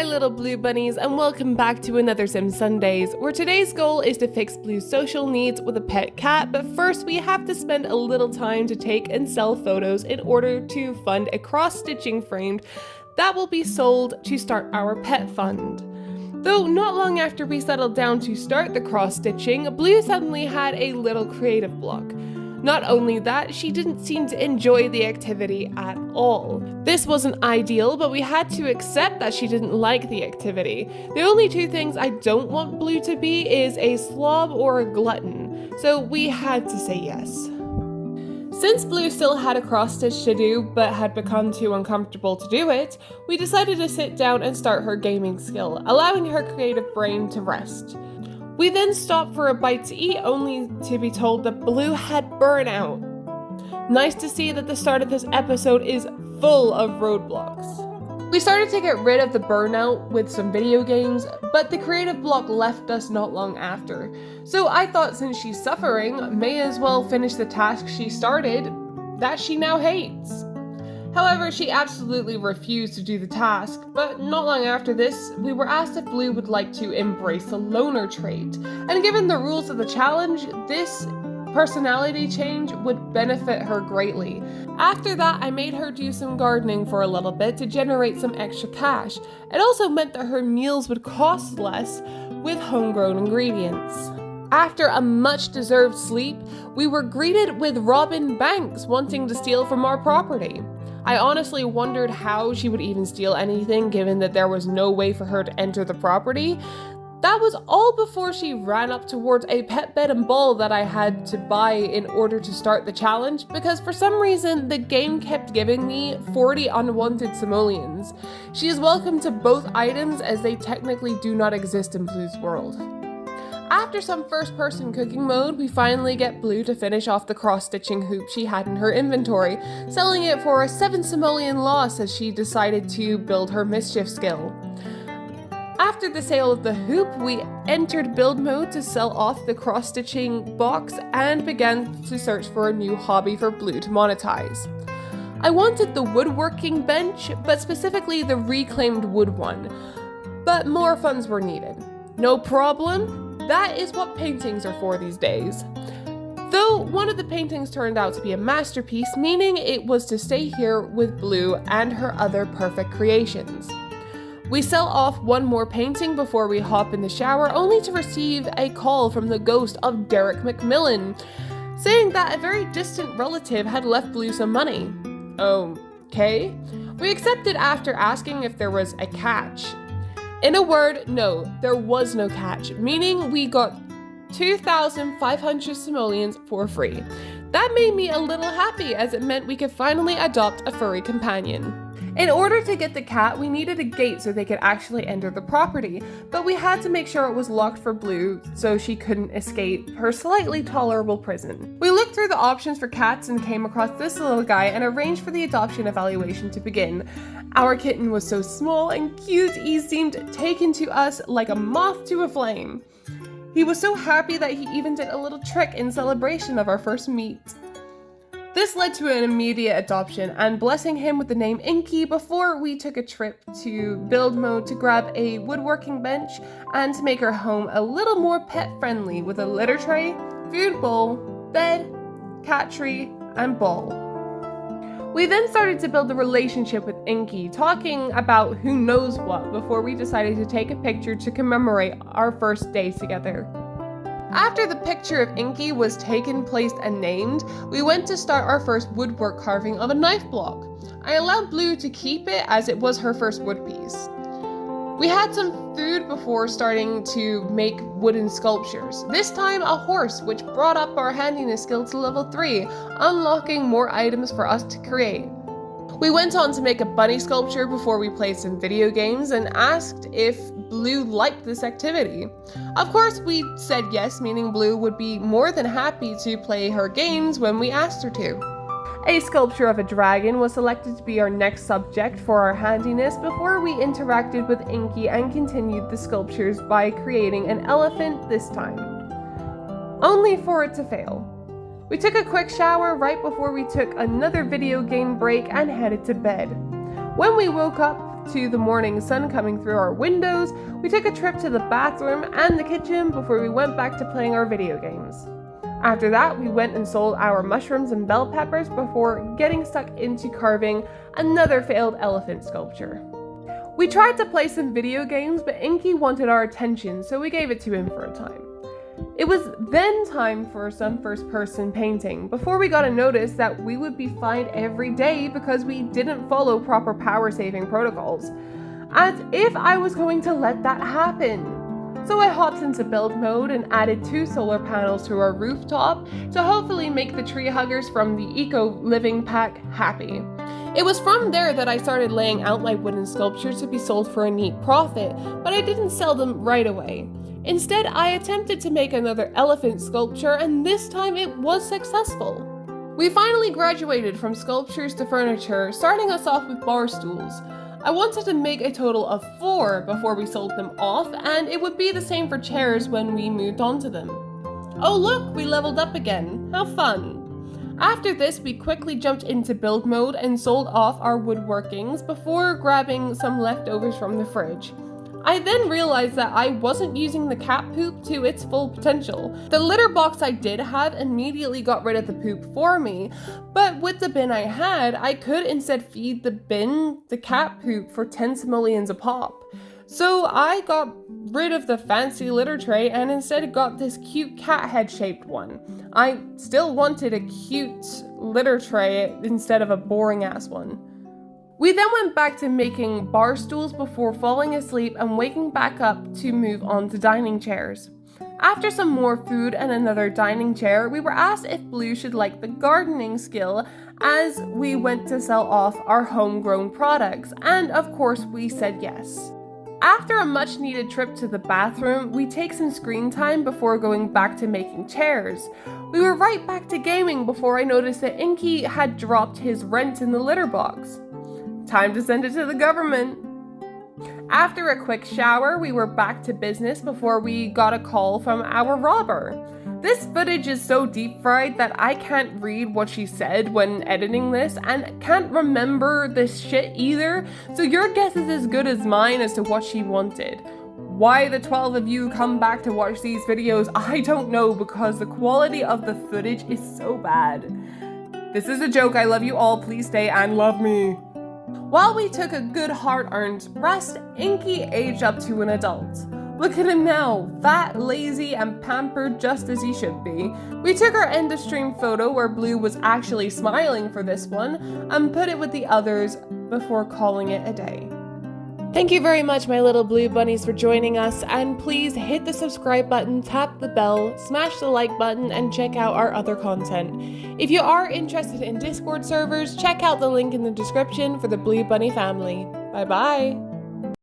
little blue bunnies, and welcome back to another Sim Sundays, where today's goal is to fix Blue's social needs with a pet cat, but first we have to spend a little time to take and sell photos in order to fund a cross-stitching frame that will be sold to start our pet fund. Though not long after we settled down to start the cross-stitching, Blue suddenly had a little creative block. Not only that, she didn't seem to enjoy the activity at all. This wasn't ideal, but we had to accept that she didn't like the activity. The only two things I don't want Blue to be is a slob or a glutton, so we had to say yes. Since Blue still had a cross-stitch to do, but had become too uncomfortable to do it, we decided to sit down and start her gaming skill, allowing her creative brain to rest. We then stopped for a bite to eat, only to be told that Blue had burnout. Nice to see that the start of this episode is full of roadblocks. We started to get rid of the burnout with some video games, but the creative block left us not long after. So I thought since she's suffering, may as well finish the task she started that she now hates. However, she absolutely refused to do the task, but not long after this, we were asked if Blue would like to embrace the loner trait, and given the rules of the challenge, this personality change would benefit her greatly. After that, I made her do some gardening for a little bit to generate some extra cash. It also meant that her meals would cost less with homegrown ingredients. After a much-deserved sleep, we were greeted with Robin Banks wanting to steal from our property. I honestly wondered how she would even steal anything given that there was no way for her to enter the property. That was all before she ran up towards a pet bed and ball that I had to buy in order to start the challenge because for some reason the game kept giving me 40 unwanted simoleons. She is welcome to both items as they technically do not exist in Blue's world. After some first-person cooking mode, we finally get Blue to finish off the cross-stitching hoop she had in her inventory, selling it for a 7 simoleon loss as she decided to build her mischief skill. After the sale of the hoop, we entered build mode to sell off the cross-stitching box and began to search for a new hobby for Blue to monetize. I wanted the woodworking bench, but specifically the reclaimed wood one, but more funds were needed. No problem. That is what paintings are for these days. Though one of the paintings turned out to be a masterpiece, meaning it was to stay here with Blue and her other perfect creations. We sell off one more painting before we hop in the shower, only to receive a call from the ghost of Derek McMillan, saying that a very distant relative had left Blue some money. Okay. We accepted after asking if there was a catch. In a word, no, there was no catch, meaning we got 2,500 simoleons for free. That made me a little happy as it meant we could finally adopt a furry companion. In order to get the cat, we needed a gate so they could actually enter the property, but we had to make sure it was locked for Blue so she couldn't escape her slightly tolerable prison. We looked through the options for cats and came across this little guy and arranged for the adoption evaluation to begin. Our kitten was so small and cute, he seemed taken to us like a moth to a flame. He was so happy that he even did a little trick in celebration of our first meet. This led to an immediate adoption and blessing him with the name Inky before we took a trip to build mode to grab a woodworking bench and to make our home a little more pet friendly with a litter tray, food bowl, bed, cat tree, and ball. We then started to build a relationship with Inky, talking about who knows what before we decided to take a picture to commemorate our first day together. After the picture of Inky was taken, placed, and named, we went to start our first woodwork carving of a knife block. I allowed Blue to keep it as it was her first wood piece. We had some food before starting to make wooden sculptures. This time a horse, which brought up our handiness skill to level 3, unlocking more items for us to create. We went on to make a bunny sculpture before we played some video games and asked if Blue liked this activity. Of course, we said yes, meaning Blue would be more than happy to play her games when we asked her to. A sculpture of a dragon was selected to be our next subject for our handiness before we interacted with Inky and continued the sculptures by creating an elephant this time, only for it to fail. We took a quick shower right before we took another video game break and headed to bed. When we woke up, to the morning sun coming through our windows, we took a trip to the bathroom and the kitchen before we went back to playing our video games. After that, we went and sold our mushrooms and bell peppers before getting stuck into carving another failed elephant sculpture. We tried to play some video games, but Inky wanted our attention, so we gave it to him for a time. It was then time for some first-person painting, before we got a notice that we would be fined every day because we didn't follow proper power-saving protocols. As if I was going to let that happen. So I hopped into build mode and added 2 solar panels to our rooftop to hopefully make the tree huggers from the Eco Living Pack happy. It was from there that I started laying out my wooden sculptures to be sold for a neat profit, but I didn't sell them right away. Instead, I attempted to make another elephant sculpture, and this time it was successful. We finally graduated from sculptures to furniture, starting us off with bar stools. I wanted to make a total of 4 before we sold them off, and it would be the same for chairs when we moved on to them. Oh look, we leveled up again. How fun! After this, we quickly jumped into build mode and sold off our woodworkings before grabbing some leftovers from the fridge. I then realized that I wasn't using the cat poop to its full potential. The litter box I did have immediately got rid of the poop for me, but with the bin I had, I could instead feed the bin the cat poop for 10 simoleons a pop. So I got rid of the fancy litter tray and instead got this cute cat head shaped one. I still wanted a cute litter tray instead of a boring ass one. We then went back to making bar stools before falling asleep and waking back up to move on to dining chairs. After some more food and another dining chair, we were asked if Blue should like the gardening skill as we went to sell off our homegrown products, and of course we said yes. After a much needed trip to the bathroom, we take some screen time before going back to making chairs. We were right back to gaming before I noticed that Inky had dropped his rent in the litter box. Time to send it to the government. After a quick shower, we were back to business before we got a call from our robber. This footage is so deep fried that I can't read what she said when editing this and can't remember this shit either, so your guess is as good as mine as to what she wanted. Why the 12 of you come back to watch these videos, I don't know, because the quality of the footage is so bad. This is a joke, I love you all, please stay and love me. While we took a good hard-earned rest, Inky aged up to an adult. Look at him now, fat, lazy, and pampered just as he should be. We took our end of stream photo where Blue was actually smiling for this one and put it with the others before calling it a day. Thank you very much, my little blue bunnies, for joining us, and please hit the subscribe button, tap the bell, smash the like button, and check out our other content. If you are interested in Discord servers, check out the link in the description for the Blue Bunny family. Bye bye!